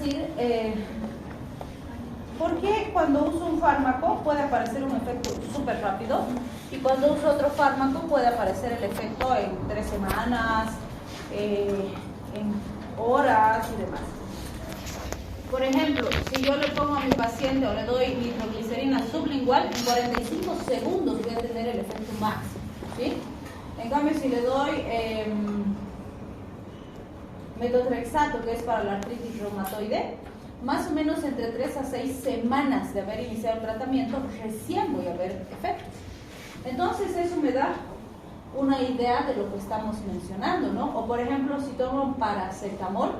decir por qué cuando uso un fármaco puede aparecer un efecto súper rápido y cuando uso otro fármaco puede aparecer el efecto en 3 semanas, en horas y demás. Por ejemplo, si yo le pongo a mi paciente o le doy nitroglicerina sublingual, en 45 segundos voy a tener el efecto máximo, ¿sí? En cambio, si le doy metotrexato, que es para la artritis reumatoide, más o menos entre 3 a 6 semanas de haber iniciado el tratamiento, recién voy a ver efectos. Entonces, eso me da una idea de lo que estamos mencionando, ¿no? O, por ejemplo, si tomo paracetamol,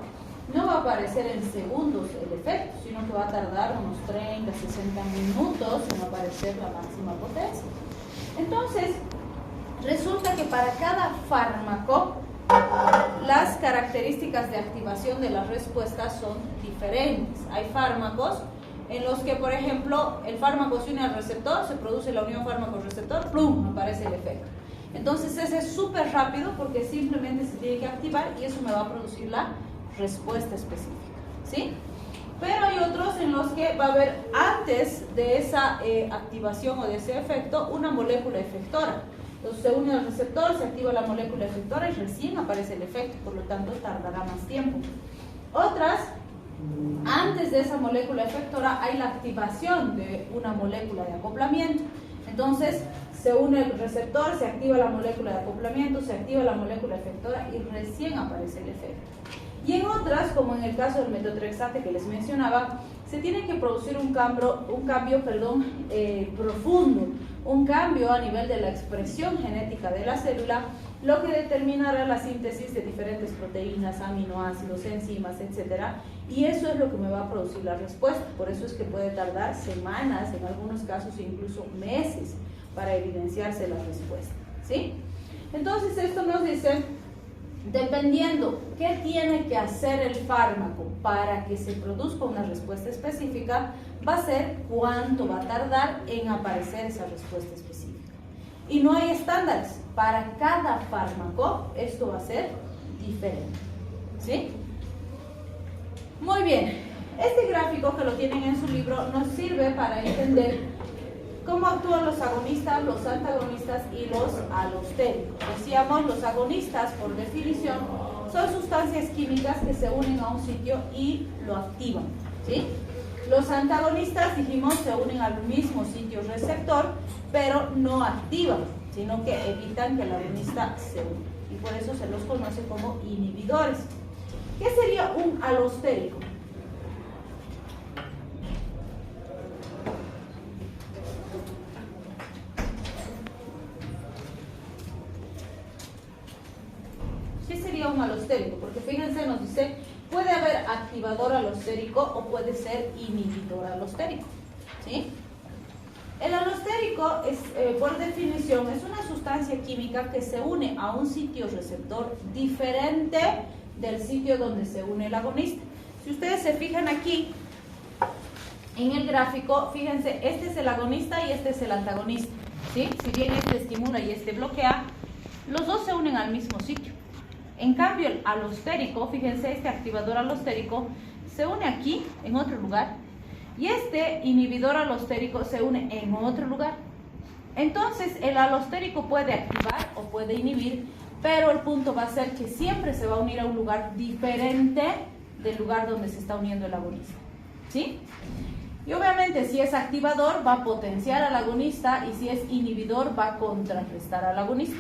no va a aparecer en segundos el efecto, sino que va a tardar unos 30, 60 minutos en aparecer la máxima potencia. Entonces, resulta que para cada fármaco, las características de activación de las respuestas son diferentes. Hay fármacos en los que, por ejemplo, el fármaco se une al receptor, se produce la unión fármaco-receptor, ¡plum!, aparece el efecto. Entonces, ese es súper rápido porque simplemente se tiene que activar y eso me va a producir la respuesta específica, ¿sí? Pero hay otros en los que va a haber antes de esa activación o de ese efecto una molécula efectora. Entonces se une al receptor, se activa la molécula efectora y recién aparece el efecto, por lo tanto tardará más tiempo. Otras, antes de esa molécula efectora hay la activación de una molécula de acoplamiento. Entonces se une el receptor, se activa la molécula de acoplamiento, se activa la molécula efectora y recién aparece el efecto. Y en otras, como en el caso del metotrexate que les mencionaba, se tiene que producir un cambio profundo, un cambio a nivel de la expresión genética de la célula, lo que determinará la síntesis de diferentes proteínas, aminoácidos, enzimas, etc. Y eso es lo que me va a producir la respuesta. Por eso es que puede tardar semanas, en algunos casos incluso meses, para evidenciarse la respuesta, ¿sí? Entonces esto nos dice, dependiendo qué tiene que hacer el fármaco para que se produzca una respuesta específica, va a ser cuánto va a tardar en aparecer esa respuesta específica. Y no hay estándares. Para cada fármaco esto va a ser diferente, ¿sí? Muy bien. Este gráfico que lo tienen en su libro nos sirve para entender cómo actúan los agonistas, los antagonistas y los alostéricos. Decíamos, los agonistas, por definición, son sustancias químicas que se unen a un sitio y lo activan, ¿sí? Los antagonistas, dijimos, se unen al mismo sitio receptor, pero no activan, sino que evitan que el agonista se una. Y por eso se los conoce como inhibidores. ¿Qué sería un alostérico? Un alostérico, porque fíjense, nos dice, puede haber activador alostérico o puede ser inhibidor alostérico, ¿sí? El alostérico es, por definición, es una sustancia química que se une a un sitio receptor diferente del sitio donde se une el agonista. Si ustedes se fijan aquí en el gráfico, fíjense, este es el agonista y este es el antagonista, ¿sí? Si bien este estimula y este bloquea, los dos se unen al mismo sitio. En cambio, el alostérico, fíjense, este activador alostérico se une aquí, en otro lugar, y este inhibidor alostérico se une en otro lugar. Entonces, el alostérico puede activar o puede inhibir, pero el punto va a ser que siempre se va a unir a un lugar diferente del lugar donde se está uniendo el agonista, ¿sí? Y obviamente, si es activador, va a potenciar al agonista, y si es inhibidor, va a contrarrestar al agonista.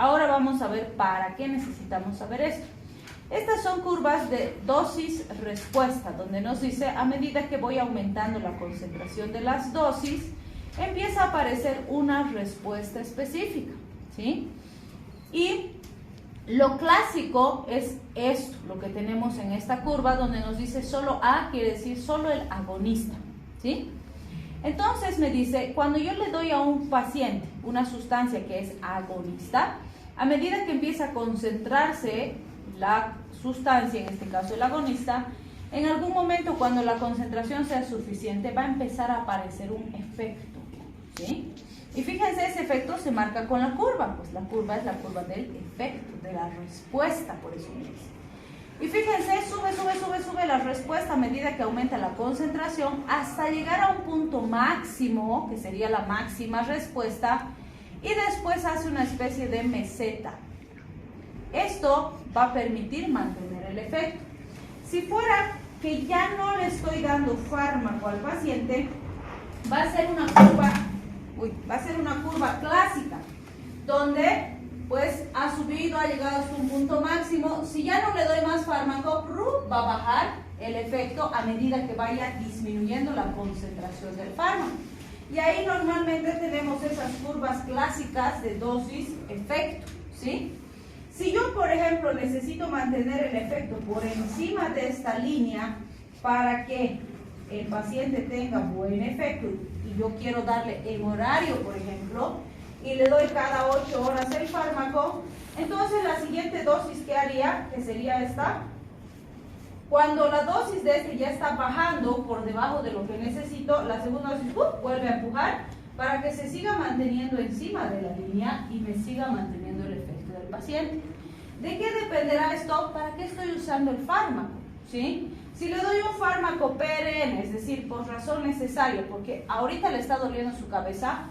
Ahora vamos a ver para qué necesitamos saber esto. Estas son curvas de dosis-respuesta, donde nos dice, a medida que voy aumentando la concentración de las dosis, empieza a aparecer una respuesta específica, ¿sí? Y lo clásico es esto, lo que tenemos en esta curva, donde nos dice solo A, quiere decir solo el agonista, ¿sí? Entonces me dice, cuando yo le doy a un paciente una sustancia que es agonista, a medida que empieza a concentrarse la sustancia, en este caso el agonista, en algún momento cuando la concentración sea suficiente va a empezar a aparecer un efecto, ¿sí? Y fíjense, ese efecto se marca con la curva, pues la curva es la curva del efecto, de la respuesta, por eso me dice. Y fíjense, sube la respuesta respuesta a medida que aumenta la concentración hasta llegar a un punto máximo, que sería la máxima respuesta, y después hace una especie de meseta. Esto va a permitir mantener el efecto. Si fuera que ya no le estoy dando fármaco al paciente, va a ser una curva clásica, donde pues ha subido, ha llegado hasta un punto máximo. Si ya no le doy más fármaco, va a bajar el efecto a medida que vaya disminuyendo la concentración del fármaco. Y ahí normalmente tenemos esas curvas clásicas de dosis-efecto, ¿sí? Si yo, por ejemplo, necesito mantener el efecto por encima de esta línea para que el paciente tenga buen efecto, y yo quiero darle en horario, por ejemplo, y le doy cada 8 horas el fármaco, entonces la siguiente dosis que haría, que sería esta, cuando la dosis de este ya está bajando por debajo de lo que necesito, la segunda dosis vuelve a empujar para que se siga manteniendo encima de la línea y me siga manteniendo el efecto del paciente. ¿De qué dependerá esto? ¿Para qué estoy usando el fármaco? ¿Sí? Si le doy un fármaco PRN, es decir, por razón necesaria, porque ahorita le está doliendo su cabeza,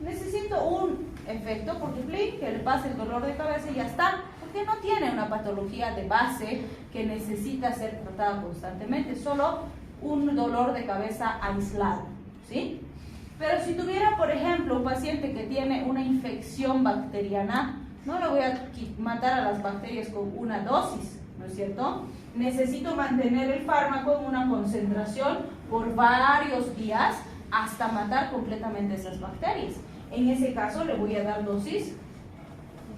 necesito un efecto porque que le pase el dolor de cabeza y ya está, porque no tiene una patología de base que necesita ser tratada constantemente, solo un dolor de cabeza aislado, ¿sí? Pero si tuviera, por ejemplo, un paciente que tiene una infección bacteriana, no le voy a matar a las bacterias con una dosis, ¿no es cierto? Necesito mantener el fármaco en una concentración por varios días hasta matar completamente esas bacterias. En ese caso le voy a dar dosis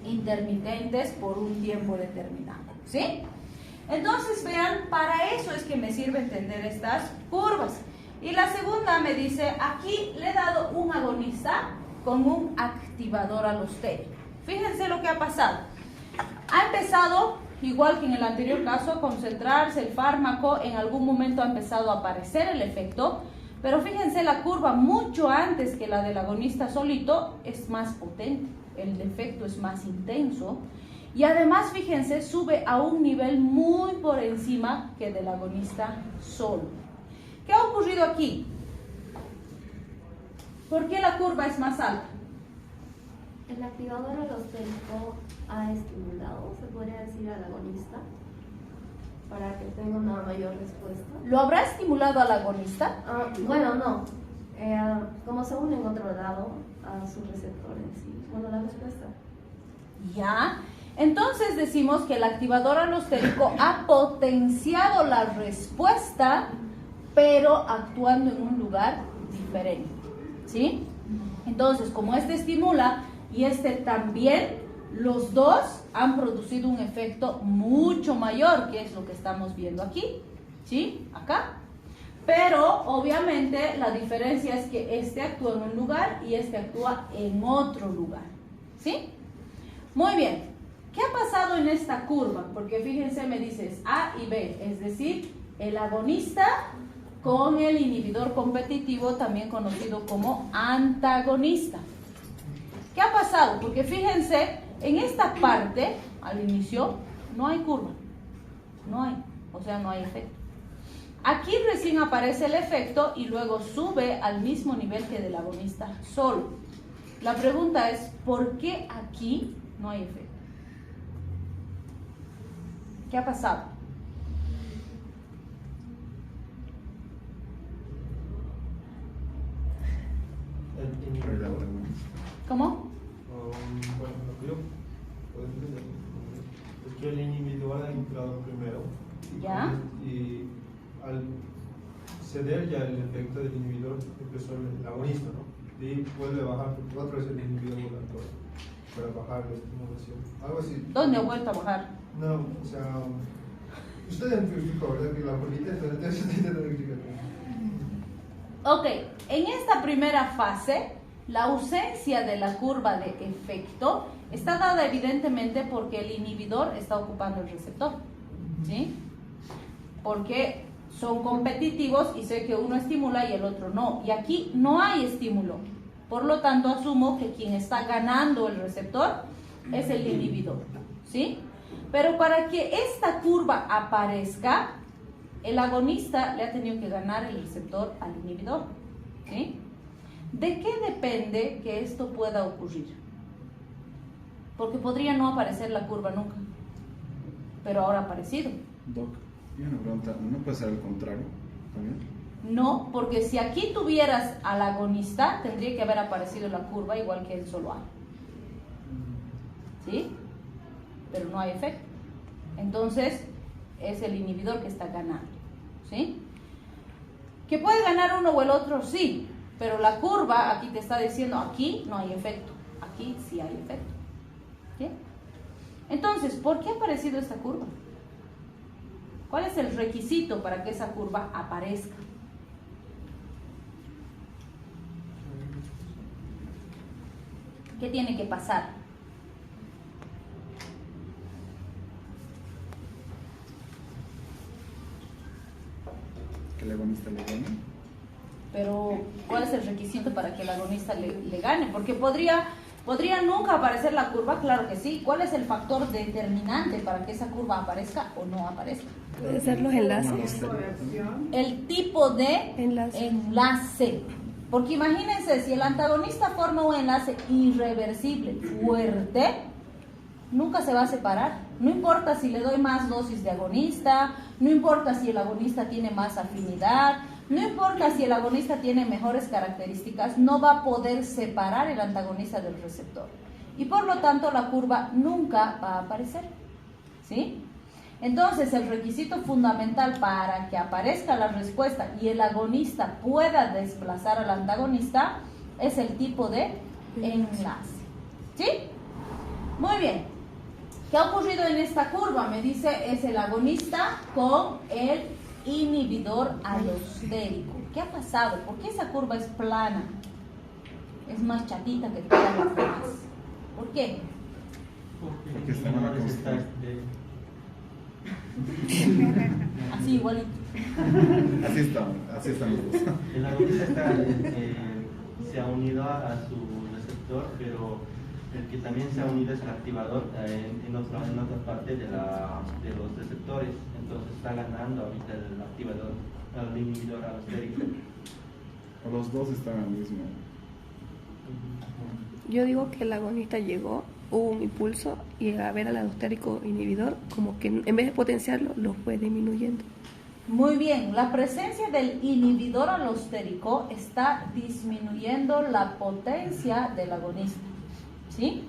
intermitentes por un tiempo determinado, ¿sí? Entonces vean, para eso es que me sirve entender estas curvas. Y la segunda me dice, aquí le he dado un agonista con un activador alostérico. Fíjense lo que ha pasado. Ha empezado, igual que en el anterior caso, a concentrarse el fármaco, en algún momento ha empezado a aparecer el efecto, pero fíjense la curva mucho antes que la del agonista solito es más potente, el efecto es más intenso y además fíjense sube a un nivel muy por encima que del agonista solo. ¿Qué ha ocurrido aquí? ¿Por qué la curva es más alta? El activador alostérico ha estimulado, se podría decir, al agonista para que tenga una mayor respuesta. ¿Lo habrá estimulado al agonista? Bueno, no. Como se une en otro lado a sus receptores, sí. Bueno, la respuesta. Ya. Entonces decimos que el activador alostérico ha potenciado la respuesta, pero actuando en un lugar diferente, ¿sí? Entonces, como este estimula y este también, los dos han producido un efecto mucho mayor, que es lo que estamos viendo aquí, ¿sí? Acá. Pero, obviamente, la diferencia es que este actúa en un lugar y este actúa en otro lugar, ¿sí? Muy bien. ¿Qué ha pasado en esta curva? Porque fíjense, me dices A y B, es decir, el agonista con el inhibidor competitivo, también conocido como antagonista. ¿Qué ha pasado? Porque fíjense, en esta parte, al inicio, no hay curva. No hay, o sea, no hay efecto. Aquí recién aparece el efecto y luego sube al mismo nivel que del agonista solo. La pregunta es, ¿por qué aquí no hay efecto? ¿Qué ha pasado? ¿Cómo? Bueno, lo que yo puedo entender es que el inhibidor ha entrado primero. ¿Ya? Y al ceder ya el efecto del inhibidor empezó el agonista, ¿no? Y vuelve a bajar otra vez el inhibidor volante para bajar la estimulación. Algo así. ¿Dónde ha vuelto a bajar? No, o sea, usted explicó, ¿verdad? Que la bolita, entonces intentando explicar. Ok, en esta primera fase, la ausencia de la curva de efecto está dada evidentemente porque el inhibidor está ocupando el receptor, ¿sí? Porque son competitivos y sé que uno estimula y el otro no. Y aquí no hay estímulo. Por lo tanto, asumo que quien está ganando el receptor es el inhibidor, ¿sí? Pero para que esta curva aparezca, el agonista le ha tenido que ganar el receptor al inhibidor, ¿sí? ¿De qué depende que esto pueda ocurrir? Porque podría no aparecer la curva nunca, pero ahora ha aparecido. Doc, y una pregunta, ¿no puede ser al contrario también? No, porque si aquí tuvieras al agonista, tendría que haber aparecido la curva igual que él solo hay. ¿Sí? Pero no hay efecto. Entonces, es el inhibidor que está ganando. ¿Sí? ¿Que puede ganar uno o el otro? Sí. Pero la curva aquí te está diciendo, aquí no hay efecto. Aquí sí hay efecto. ¿Sí? Entonces, ¿por qué ha aparecido esta curva? ¿Cuál es el requisito para que esa curva aparezca? ¿Qué tiene que pasar? Que el agonista le gane. Pero, ¿cuál es el requisito para que el agonista le gane? Porque podría nunca aparecer la curva, claro que sí. ¿Cuál es el factor determinante para que esa curva aparezca o no aparezca? Puede ser los enlaces. El tipo de enlace. Porque imagínense, si el antagonista forma un enlace irreversible, fuerte, nunca se va a separar. No importa si le doy más dosis de agonista, no importa si el agonista tiene más afinidad, no importa si el agonista tiene mejores características, no va a poder separar el antagonista del receptor. Y por lo tanto la curva nunca va a aparecer. ¿Sí? Entonces el requisito fundamental para que aparezca la respuesta y el agonista pueda desplazar al antagonista es el tipo de enlace. ¿Sí? Muy bien. ¿Qué ha ocurrido en esta curva? Me dice, es el agonista con el inhibidor alostérico. ¿Qué ha pasado? ¿Por qué esa curva es plana? Es más chatita que todas las demás. ¿Por qué? Porque está en una constante. Así igualito. Así están los dos. El agonista se ha unido a su receptor, pero el que también se ha unido es el activador en otra parte de los receptores. Entonces está ganando ahorita el activador, el inhibidor alostérico. O los dos están al mismo. Yo digo que el agonista llegó, hubo un impulso y al ver al alostérico inhibidor, como que en vez de potenciarlo, lo fue disminuyendo. Muy bien, la presencia del inhibidor alostérico está disminuyendo la potencia del agonista. ¿Sí?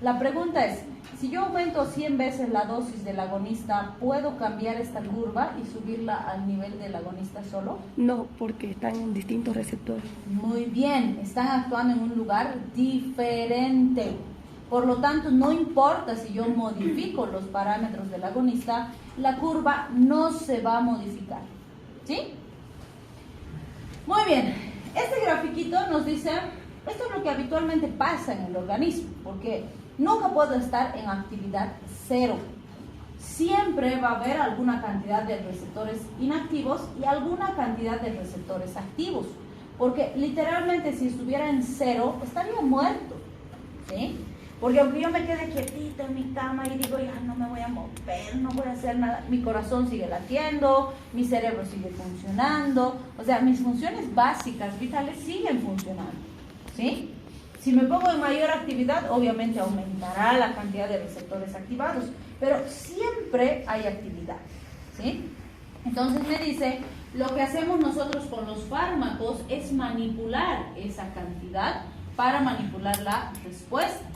La pregunta es, si yo aumento 100 veces la dosis del agonista, ¿puedo cambiar esta curva y subirla al nivel del agonista solo? No, porque están en distintos receptores. Muy bien, están actuando en un lugar diferente. Por lo tanto, no importa si yo modifico los parámetros del agonista, la curva no se va a modificar. ¿Sí? Muy bien, este grafiquito nos dice, esto es lo que habitualmente pasa en el organismo, porque nunca puedo estar en actividad cero. Siempre va a haber alguna cantidad de receptores inactivos y alguna cantidad de receptores activos, porque literalmente si estuviera en cero, estaría muerto. ¿Sí? Porque aunque yo me quede quietita en mi cama y digo, ya no me voy a mover, no voy a hacer nada, mi corazón sigue latiendo, mi cerebro sigue funcionando, o sea, mis funciones básicas, vitales, siguen funcionando. ¿Sí? Si me pongo en mayor actividad, obviamente aumentará la cantidad de receptores activados, pero siempre hay actividad. ¿Sí? Entonces me dice, lo que hacemos nosotros con los fármacos es manipular esa cantidad para manipular la respuesta.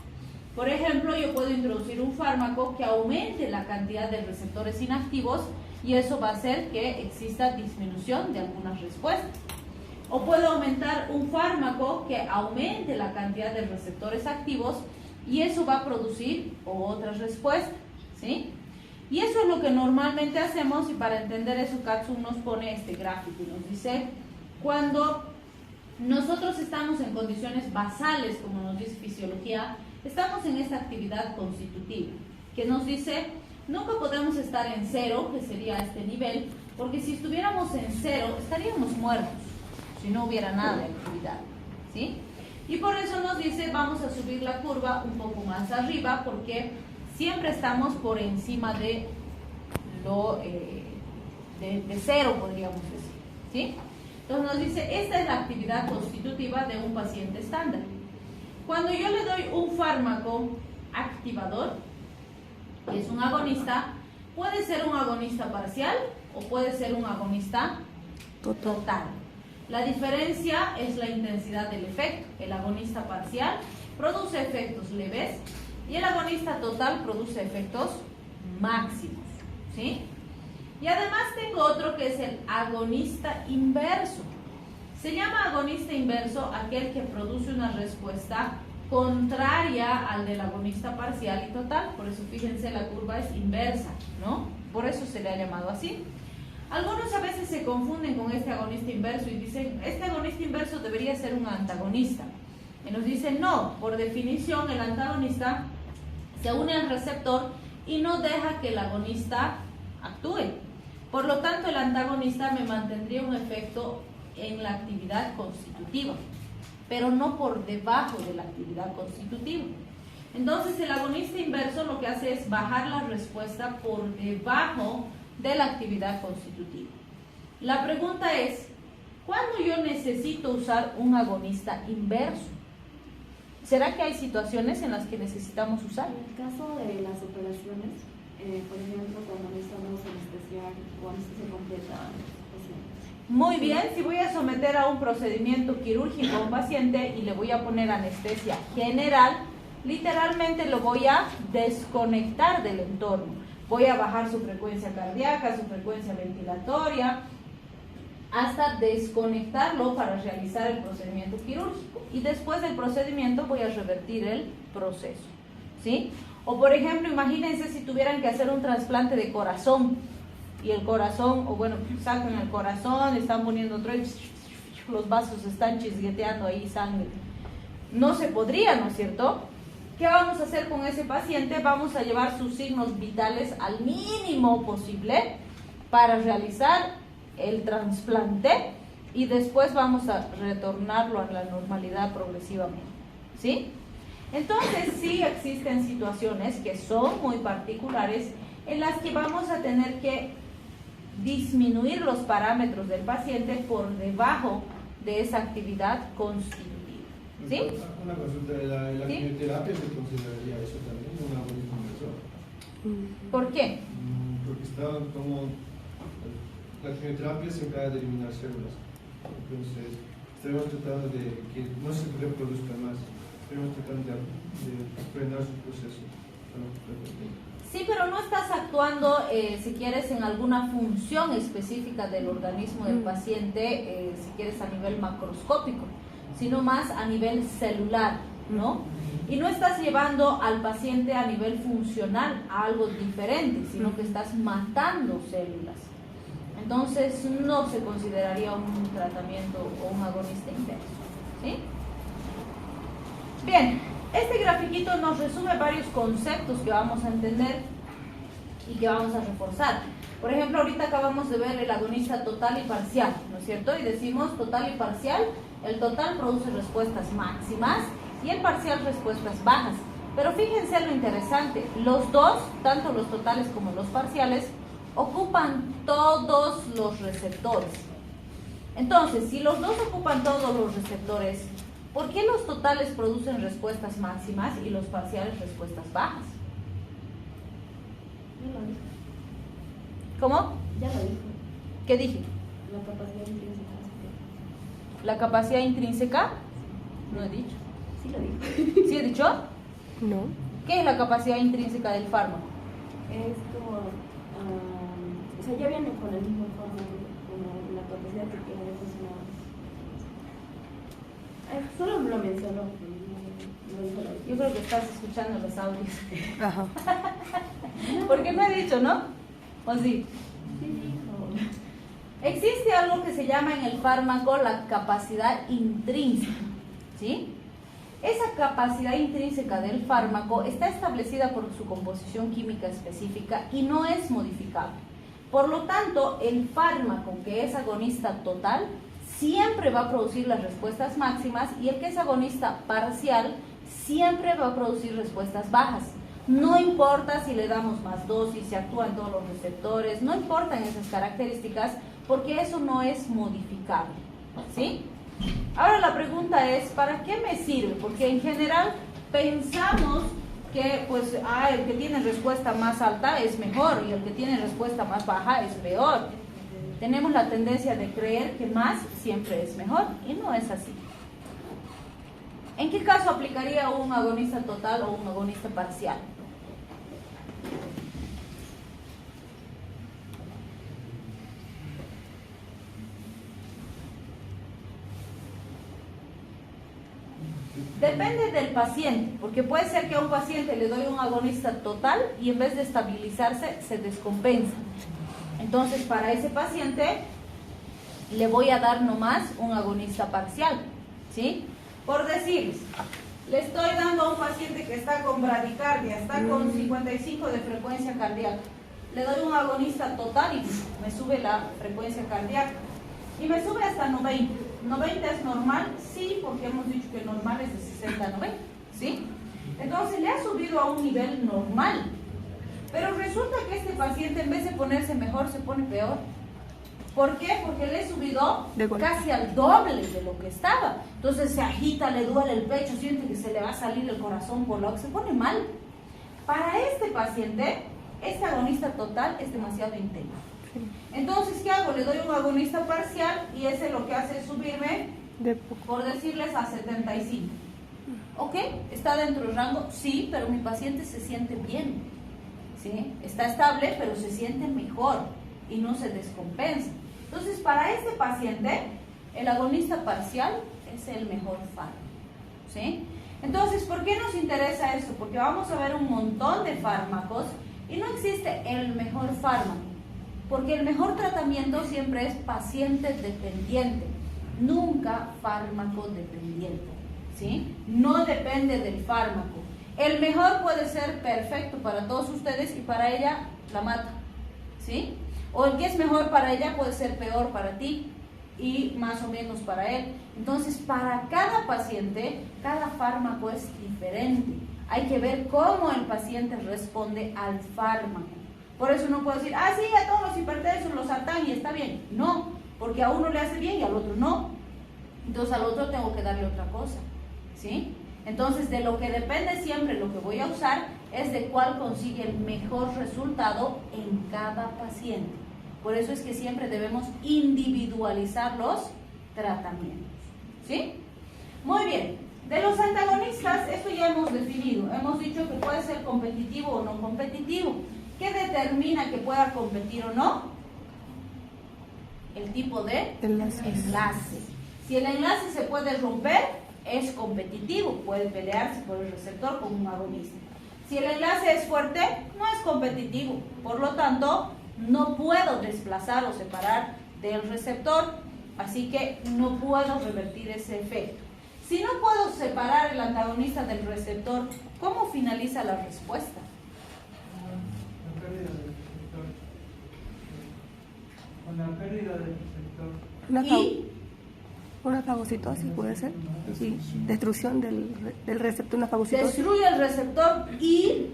Por ejemplo, yo puedo introducir un fármaco que aumente la cantidad de receptores inactivos y eso va a hacer que exista disminución de algunas respuestas. O puedo aumentar un fármaco que aumente la cantidad de receptores activos y eso va a producir otras respuestas. ¿Sí? Y eso es lo que normalmente hacemos, y para entender eso Katsum nos pone este gráfico y nos dice, cuando nosotros estamos en condiciones basales, como nos dice fisiología, estamos en esta actividad constitutiva, que nos dice, nunca podemos estar en cero, que sería este nivel, porque si estuviéramos en cero, estaríamos muertos, si no hubiera nada de actividad. ¿Sí? Y por eso nos dice, vamos a subir la curva un poco más arriba, porque siempre estamos por encima de de cero, podríamos decir, ¿sí? Entonces nos dice, esta es la actividad constitutiva de un paciente estándar. Cuando yo le doy un fármaco activador, que es un agonista, puede ser un agonista parcial o puede ser un agonista total. La diferencia es la intensidad del efecto. El agonista parcial produce efectos leves y el agonista total produce efectos máximos, ¿sí? Y además tengo otro que es el agonista inverso. Se llama agonista inverso aquel que produce una respuesta contraria al del agonista parcial y total. Por eso fíjense, la curva es inversa, ¿no? Por eso se le ha llamado así. Algunos a veces se confunden con este agonista inverso y dicen, este agonista inverso debería ser un antagonista. Y nos dicen, no, por definición el antagonista se une al receptor y no deja que el agonista actúe. Por lo tanto, el antagonista me mantendría un efecto en la actividad constitutiva, pero no por debajo de la actividad constitutiva. Entonces, el agonista inverso lo que hace es bajar la respuesta por debajo de la actividad constitutiva. La pregunta es, ¿cuándo yo necesito usar un agonista inverso? ¿Será que hay situaciones en las que necesitamos usar? En el caso de las operaciones, por ejemplo, cuando necesitamos anestesiar o anestesia completa al paciente. Muy bien, si voy a someter a un procedimiento quirúrgico a un paciente y le voy a poner anestesia general, literalmente lo voy a desconectar del entorno. Voy a bajar su frecuencia cardíaca, su frecuencia ventilatoria, hasta desconectarlo para realizar el procedimiento quirúrgico. Y después del procedimiento voy a revertir el proceso, ¿sí? O por ejemplo, imagínense si tuvieran que hacer un trasplante de corazón y el corazón, o bueno, sacan el corazón, están poniendo otro y los vasos están chisgueteando ahí sangre. No se podría, ¿no es cierto? ¿Qué vamos a hacer con ese paciente? Vamos a llevar sus signos vitales al mínimo posible para realizar el trasplante y después vamos a retornarlo a la normalidad progresivamente, ¿sí? Entonces sí existen situaciones que son muy particulares en las que vamos a tener que disminuir los parámetros del paciente por debajo de esa actividad constitutiva, ¿sí? Una consulta, la ¿Sí? quimioterapia se consideraría eso también, un agonismo inversor. ¿Por qué? Porque está como la quimioterapia se encarga de eliminar células, entonces estaremos tratando de que no se reproduzca más, estaremos tratando de frenar su proceso. Sí, pero no estás actuando, si quieres, en alguna función específica del organismo del paciente, si quieres, a nivel macroscópico, sino más a nivel celular, ¿no? Y no estás llevando al paciente a nivel funcional a algo diferente, sino que estás matando células. Entonces, no se consideraría un tratamiento o un agonista inverso, ¿sí? Bien, este grafiquito nos resume varios conceptos que vamos a entender y que vamos a reforzar. Por ejemplo, ahorita acabamos de ver el agonista total y parcial, ¿no es cierto? Y decimos total y parcial, el total produce respuestas máximas y el parcial respuestas bajas. Pero fíjense lo interesante, los dos, tanto los totales como los parciales, ocupan todos los receptores. Entonces, si los dos ocupan todos los receptores, ¿por qué los totales producen respuestas máximas y los parciales respuestas bajas? Ya lo dije. ¿Cómo? Ya lo dije. ¿Qué dije? La capacidad intrínseca. ¿La capacidad intrínseca? No he dicho. Sí lo dije. ¿Sí he dicho? No. ¿Qué es la capacidad intrínseca del fármaco? Es como, o sea, ya viene con el mismo fármaco, como la capacidad que tiene de funcionar. Solo lo mencionó. No dijo la Yo creo que estás escuchando los audios. Ajá. Porque no he dicho, ¿no? ¿O sí? Sí dijo. Existe algo que se llama en el fármaco la capacidad intrínseca, ¿sí? Esa capacidad intrínseca del fármaco está establecida por su composición química específica y no es modificable. Por lo tanto, el fármaco que es agonista total siempre va a producir las respuestas máximas y el que es agonista parcial siempre va a producir respuestas bajas. No importa si le damos más dosis, si actúa en todos los receptores, no importan esas características porque eso no es modificable, ¿sí? Ahora la pregunta es, ¿para qué me sirve? Porque en general pensamos que pues, el que tiene respuesta más alta es mejor y el que tiene respuesta más baja es peor. Tenemos la tendencia de creer que más siempre es mejor y no es así. ¿En qué caso aplicaría un agonista total o un agonista parcial? Depende del paciente, porque puede ser que a un paciente le doy un agonista total y en vez de estabilizarse se descompensa. Entonces para ese paciente le voy a dar nomás un agonista parcial, ¿sí? Por decirles, le estoy dando a un paciente que está con bradicardia, está con 55 de frecuencia cardíaca. Le doy un agonista total y me sube la frecuencia cardíaca. Y me sube hasta 90. 90 es normal, sí, porque hemos dicho que normal es de 60 a 90, ¿sí? Entonces le ha subido a un nivel normal. Pero resulta que este paciente en vez de ponerse mejor se pone peor. ¿Por qué? Porque le he subido casi al doble de lo que estaba. Entonces se agita, le duele el pecho, siente que se le va a salir el corazón por lo que se pone mal. Para este paciente, este agonista total es demasiado intenso. Entonces, ¿qué hago? Le doy un agonista parcial y ese lo que hace es subirme, por decirles, a 75. ¿Ok? ¿Está dentro del rango? Sí, pero mi paciente se siente bien. ¿Sí? Está estable, pero se siente mejor y no se descompensa. Entonces, para este paciente, el agonista parcial es el mejor fármaco. ¿Sí? Entonces, ¿por qué nos interesa eso? Porque vamos a ver un montón de fármacos y no existe el mejor fármaco. Porque el mejor tratamiento siempre es paciente dependiente, nunca fármaco dependiente, ¿sí? No depende del fármaco. El mejor puede ser perfecto para todos ustedes y para ella la mata, ¿sí? O el que es mejor para ella puede ser peor para ti y más o menos para él. Entonces, para cada paciente, cada fármaco es diferente. Hay que ver cómo el paciente responde al fármaco. Por eso no puedo decir, sí, a todos los hipertensos los hartan y está bien. No, porque a uno le hace bien y al otro no. Entonces al otro tengo que darle otra cosa, ¿sí? Entonces de lo que depende siempre lo que voy a usar es de cuál consigue el mejor resultado en cada paciente. Por eso es que siempre debemos individualizar los tratamientos, ¿sí? Muy bien, de los antagonistas, esto ya hemos definido. Hemos dicho que puede ser competitivo o no competitivo. ¿Qué determina que pueda competir o no? El tipo de enlace. Si el enlace se puede romper, es competitivo, puede pelearse por el receptor con un agonista. Si el enlace es fuerte, no es competitivo, por lo tanto, no puedo desplazar o separar del receptor, así que no puedo revertir ese efecto. Si no puedo separar el antagonista del receptor, ¿cómo finaliza la respuesta? Con la pérdida del receptor. Y una fagocitosis puede ser. Sí. Destrucción del receptor, una fagocitosis. destruye el receptor y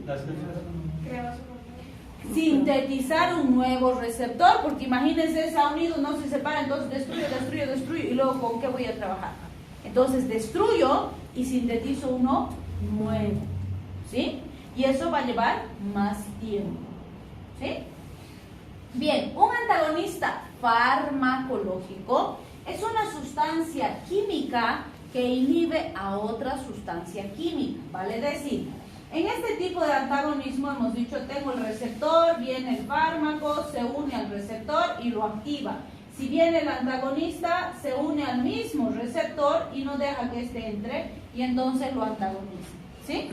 sintetizar un nuevo receptor, porque imagínense, se ha unido, no se separa, entonces destruyo, y luego ¿con qué voy a trabajar? Entonces destruyo y sintetizo uno nuevo, ¿sí? Y eso va a llevar más tiempo, ¿sí? Bien, un antagonista farmacológico es una sustancia química que inhibe a otra sustancia química, vale decir, en este tipo de antagonismo hemos dicho, tengo el receptor, viene el fármaco, se une al receptor y lo activa. Si viene el antagonista, se une al mismo receptor y no deja que éste entre y entonces lo antagoniza, ¿sí?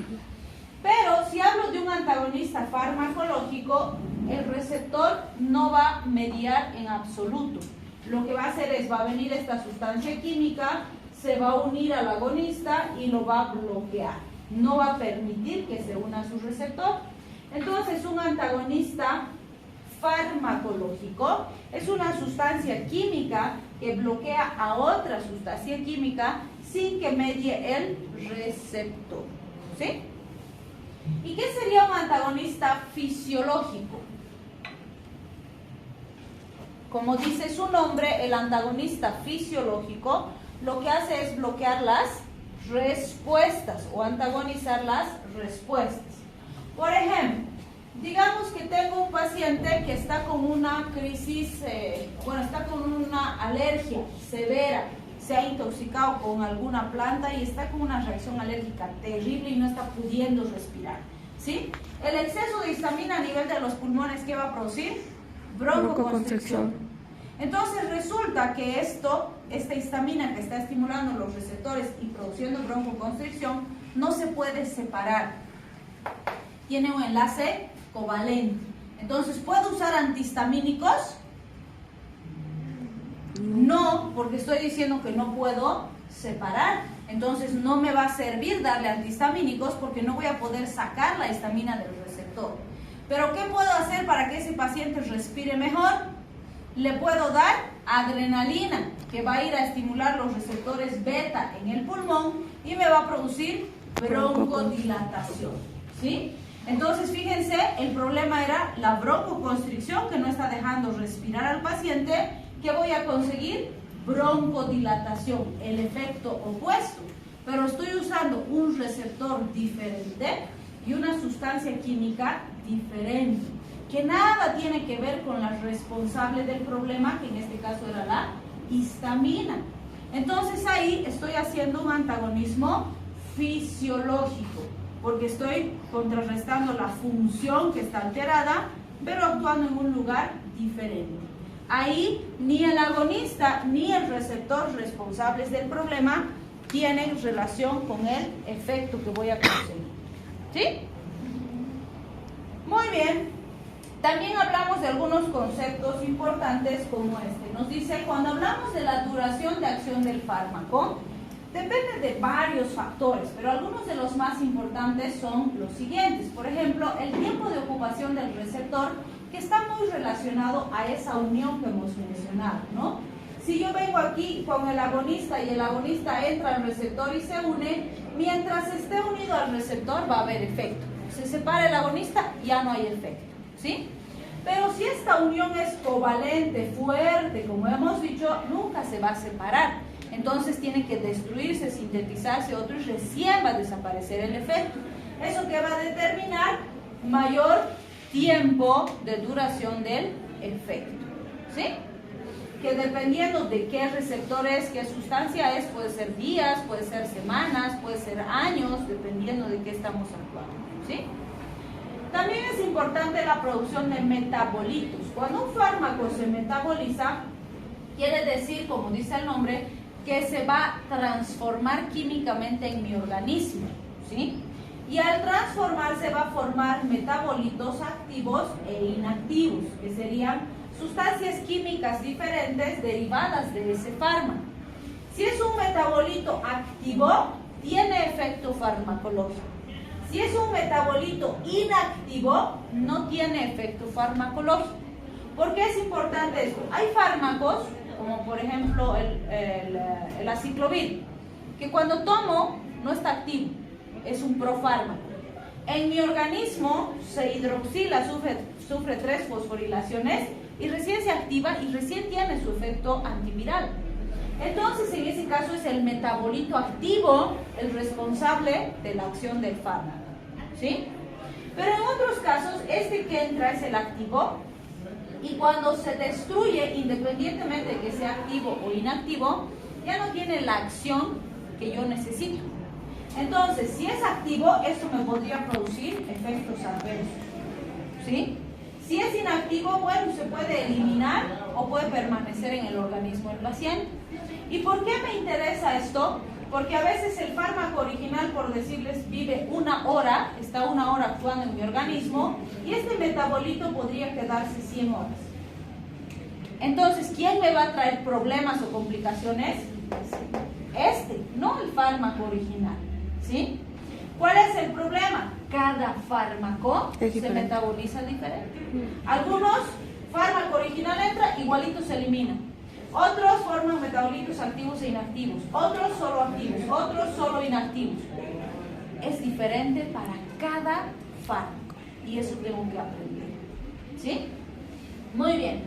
Pero si hablo de un antagonista farmacológico, el receptor no va a mediar en absoluto. Lo que va a hacer es, va a venir esta sustancia química, se va a unir al agonista y lo va a bloquear. No va a permitir que se una a su receptor. Entonces, un antagonista farmacológico es una sustancia química que bloquea a otra sustancia química sin que medie el receptor, ¿sí? ¿Y qué sería un antagonista fisiológico? Como dice su nombre, el antagonista fisiológico lo que hace es bloquear las respuestas o antagonizar las respuestas. Por ejemplo, digamos que tengo un paciente que está con una crisis, está con una alergia severa, se ha intoxicado con alguna planta y está con una reacción alérgica terrible y no está pudiendo respirar, ¿sí? El exceso de histamina a nivel de los pulmones, ¿qué va a producir? Broncoconstricción. Entonces resulta que esta histamina que está estimulando los receptores y produciendo broncoconstricción no se puede separar. Tiene un enlace covalente. Entonces, ¿puedo usar antihistamínicos? No, porque estoy diciendo que no puedo separar. Entonces, no me va a servir darle antihistamínicos porque no voy a poder sacar la histamina del receptor. Pero, ¿qué puedo hacer para que ese paciente respire mejor? Le puedo dar adrenalina, que va a ir a estimular los receptores beta en el pulmón y me va a producir broncodilatación, ¿sí? Entonces, fíjense, el problema era la broncoconstricción que no está dejando respirar al paciente. ¿Qué voy a conseguir? Broncodilatación, el efecto opuesto. Pero estoy usando un receptor diferente y una sustancia química diferente, que nada tiene que ver con la responsable del problema, que en este caso era la histamina. Entonces ahí estoy haciendo un antagonismo fisiológico, porque estoy contrarrestando la función que está alterada, pero actuando en un lugar diferente. Ahí ni el agonista ni el receptor responsables del problema tienen relación con el efecto que voy a conseguir. ¿Sí? Muy bien. También hablamos de algunos conceptos importantes como este. Nos dice, cuando hablamos de la duración de acción del fármaco, depende de varios factores, pero algunos de los más importantes son los siguientes. Por ejemplo, el tiempo de ocupación del receptor, que está muy relacionado a esa unión que hemos mencionado, ¿no? Si yo vengo aquí con el agonista y el agonista entra al receptor y se une, mientras esté unido al receptor va a haber efecto. Se separa el agonista, ya no hay efecto, ¿sí? Pero si esta unión es covalente, fuerte, como hemos dicho, nunca se va a separar. Entonces tiene que destruirse, sintetizarse otro y recién va a desaparecer el efecto. Eso que va a determinar mayor tiempo de duración del efecto, ¿sí? Que dependiendo de qué receptor es, qué sustancia es, puede ser días, puede ser semanas, puede ser años, dependiendo de qué estamos actuando, ¿sí? También es importante la producción de metabolitos. Cuando un fármaco se metaboliza, quiere decir, como dice el nombre, que se va a transformar químicamente en mi organismo, ¿sí? Y al transformarse va a formar metabolitos activos e inactivos, que serían sustancias químicas diferentes derivadas de ese fármaco. Si es un metabolito activo, tiene efecto farmacológico. Si es un metabolito inactivo, no tiene efecto farmacológico. ¿Por qué es importante esto? Hay fármacos, como por ejemplo el aciclovir, que cuando tomo no está activo, es un profármaco. En mi organismo se hidroxila, sufre 3 fosforilaciones y recién se activa y recién tiene su efecto antiviral. Entonces, en ese caso es el metabolito activo el responsable de la acción del fármaco, ¿sí? Pero en otros casos, este que entra es el activo y cuando se destruye, independientemente de que sea activo o inactivo, ya no tiene la acción que yo necesito. Entonces, si es activo, esto me podría producir efectos adversos, ¿sí? Si es inactivo, bueno, se puede eliminar o puede permanecer en el organismo del paciente. ¿Y por qué me interesa esto? Porque a veces el fármaco original, por decirles, vive 1 hora, está 1 hora actuando en mi organismo, y este metabolito podría quedarse 100 horas. Entonces, ¿quién me va a traer problemas o complicaciones? No el fármaco original, ¿sí? ¿Cuál es el problema? Cada fármaco se metaboliza diferente. Algunos, fármaco original entra, igualito se elimina. Otros forman metabolitos activos e inactivos. Otros solo activos, otros solo inactivos. es diferente para cada fármaco. Y eso tengo que aprender. ¿Sí? Muy bien.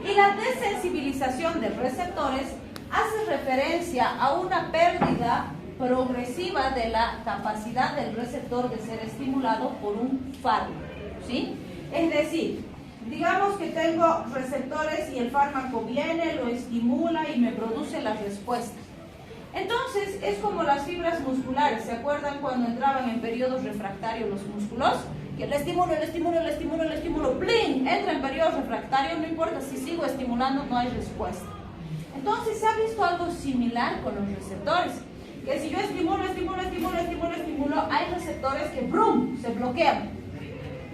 Y la desensibilización de receptores hace referencia a una pérdida progresiva de la capacidad del receptor de ser estimulado por un fármaco. ¿Sí? Es decir, digamos que tengo receptores y el fármaco viene, lo estimula y me produce la respuesta. Entonces, es como las fibras musculares. ¿Se acuerdan cuando entraban en periodos refractarios los músculos? Que el estímulo, ¡plin! Entra en periodo refractario, no importa si sigo estimulando, no hay respuesta. Entonces, se ha visto algo similar con los receptores. Que si yo estimulo, hay receptores que ¡brum!, se bloquean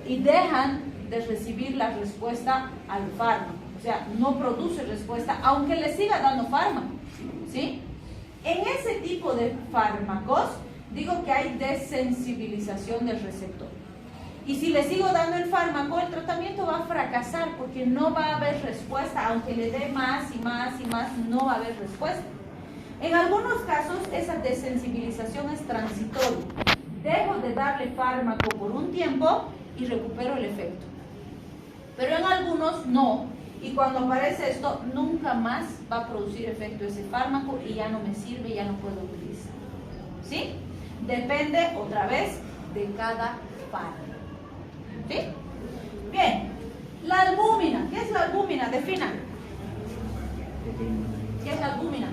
y dejan de recibir la respuesta al fármaco. O sea, no produce respuesta, aunque le siga dando fármaco. ¿Sí? En ese tipo de fármacos, digo que hay desensibilización del receptor. Y si le sigo dando el fármaco, el tratamiento va a fracasar porque no va a haber respuesta. Aunque le dé más y más y más, no va a haber respuesta. En algunos casos, esa desensibilización es transitoria. Dejo de darle fármaco por un tiempo y recupero el efecto. Pero en algunos no. Y cuando aparece esto, nunca más va a producir efecto ese fármaco y ya no me sirve, ya no puedo utilizar. ¿Sí? Depende, otra vez, de cada fármaco. ¿Sí? Bien. La albúmina. ¿Qué es la albúmina? Definan. ¿Qué es la albúmina?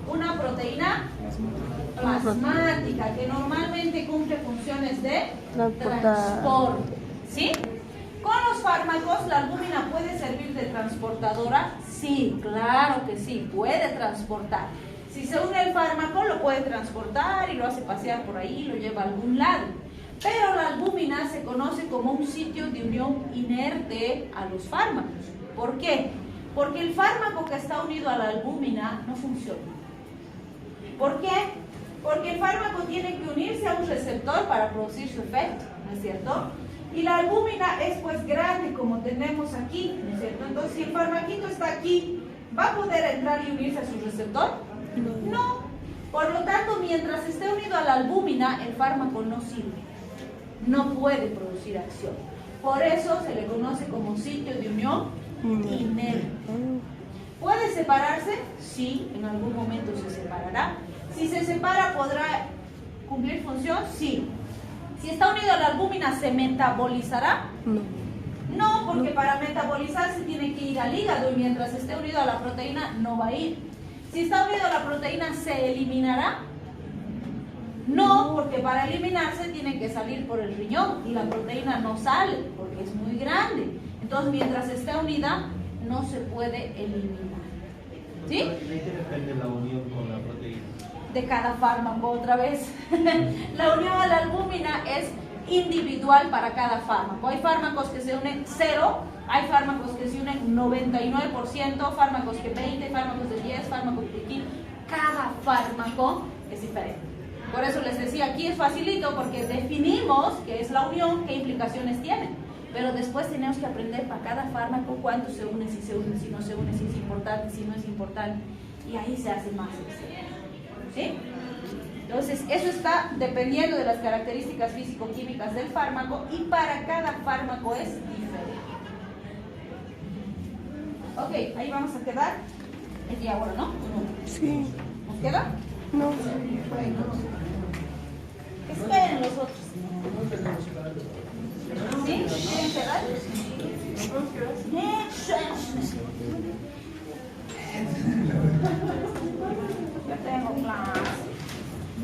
Una proteína plasmática que normalmente cumple funciones de transporte. ¿Sí? Con los fármacos, ¿la albúmina puede servir de transportadora? Sí, claro que sí, puede transportar. Si se une el fármaco, lo puede transportar y lo hace pasear por ahí, lo lleva a algún lado. Pero la albúmina se conoce como un sitio de unión inerte a los fármacos. ¿Por qué? Porque el fármaco que está unido a la albúmina no funciona. ¿Por qué? Porque el fármaco tiene que unirse a un receptor para producir su efecto, ¿no es cierto? Y la albúmina es pues grande como tenemos aquí, ¿no es cierto? Entonces, si el farmaquito está aquí, ¿va a poder entrar y unirse a su receptor? No. Por lo tanto, mientras esté unido a la albúmina, el fármaco no sirve. No puede producir acción. Por eso se le conoce como sitio de unión inerte. ¿Puede separarse? Sí, en algún momento se separará. Si se separa, ¿podrá cumplir función? Sí. Si está unido a la albúmina, ¿se metabolizará? No. No, porque para metabolizarse tiene que ir al hígado y mientras esté unido a la proteína no va a ir. Si está unido a la proteína, ¿se eliminará? No, porque para eliminarse tiene que salir por el riñón y la proteína no sale porque es muy grande. Entonces, mientras esté unida, no se puede eliminar. ¿Sí? ¿De qué depende la unión con la proteína? De cada fármaco otra vez. La unión a la albúmina es individual para cada fármaco. Hay fármacos que se unen 0, hay fármacos que se unen 99%, fármacos que 20, fármacos de 10, fármacos de 15. Cada fármaco es diferente. Por eso les decía, aquí es facilito porque definimos qué es la unión, qué implicaciones tiene. Pero después tenemos que aprender para cada fármaco cuánto se une, si no se une, si es importante, si no es importante. Y ahí se hace más excelente. ¿Sí? Entonces, eso está dependiendo de las características físico-químicas del fármaco y para cada fármaco es diferente. Ok, ahí vamos a quedar. Es ya ahora, ¿no? Sí. ¿Nos queda? No. Esperen los otros. ¿Sí? ¿Quieren quedar? Yo tengo plan.